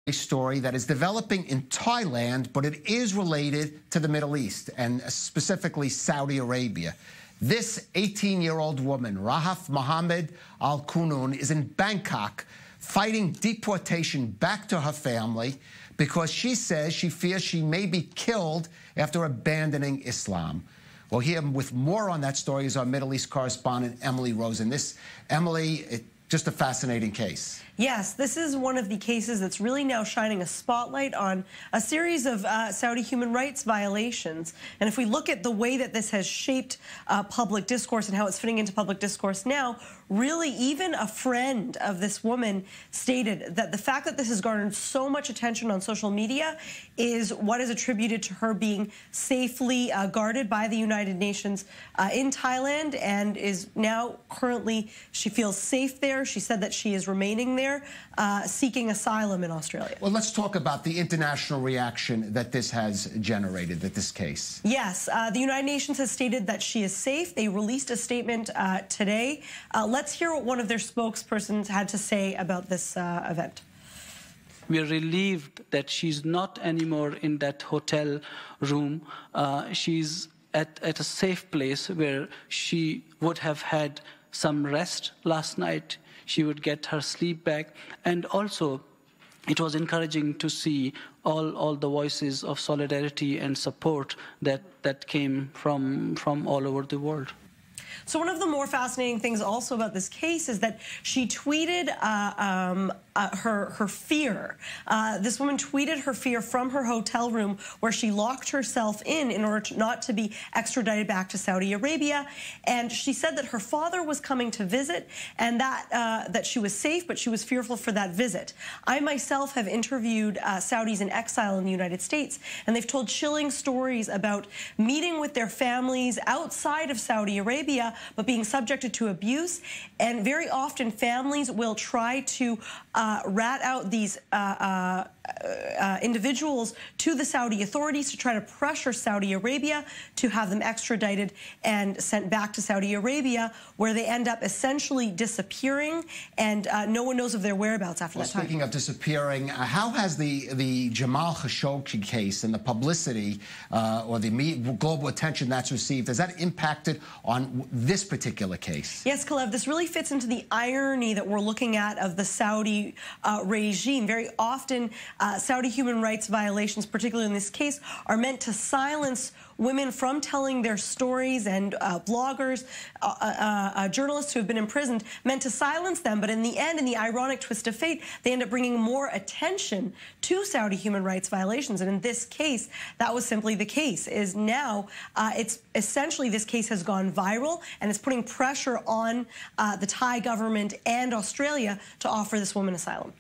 A story that is developing in Thailand, but it is related to the Middle East, and specifically Saudi Arabia. This 18-year-old woman, Rahaf Mohammed Al-Qunun, is in Bangkok fighting deportation back to her family because she says she fears she may be killed after abandoning Islam. Well, here with more on that story is our Middle East correspondent, Emily Rosen. Emily, just a fascinating case. Yes, this is one of the cases that's really now shining a spotlight on a series of Saudi human rights violations. And if we look at the way that this has shaped public discourse and how it's fitting into public discourse now, really even a friend of this woman stated that the fact that this has garnered so much attention on social media is what is attributed to her being safely guarded by the United Nations in Thailand, and is now currently, she feels safe there. She said that she is remaining there, seeking asylum in Australia. Well, let's talk about the international reaction that this has generated, this case. Yes, the United Nations has stated that she is safe. They released a statement today. Let's hear what one of their spokespersons had to say about this event. We are relieved that she's not anymore in that hotel room. She's at a safe place where she would have had some rest last night. She would get her sleep back. And also, it was encouraging to see all the voices of solidarity and support that came from all over the world. So one of the more fascinating things also about this case is that she tweeted her fear. This woman tweeted her fear from her hotel room, where she locked herself in order not to be extradited back to Saudi Arabia. And she said that her father was coming to visit, and that she was safe, but she was fearful for that visit. I myself have interviewed Saudis in exile in the United States, and they've told chilling stories about meeting with their families outside of Saudi Arabia, but being subjected to abuse. And very often families will try to rat out these individuals to the Saudi authorities to try to pressure Saudi Arabia to have them extradited and sent back to Saudi Arabia, where they end up essentially disappearing, and no one knows of their whereabouts after that time. Speaking of disappearing, how has the Jamal Khashoggi case and the publicity or the global attention that's received, has that impacted on this particular case? Yes, Kalev, this really fits into the irony that we're looking at of the Saudi regime. Very often, Saudi human rights violations, particularly in this case, are meant to silence women from telling their stories, and bloggers, journalists who have been imprisoned, meant to silence them. But in the end, in the ironic twist of fate, they end up bringing more attention to Saudi human rights violations. And in this case, that was simply the case. Is now, it's essentially, this case has gone viral, and it's putting pressure on the Thai government and Australia to offer this woman asylum.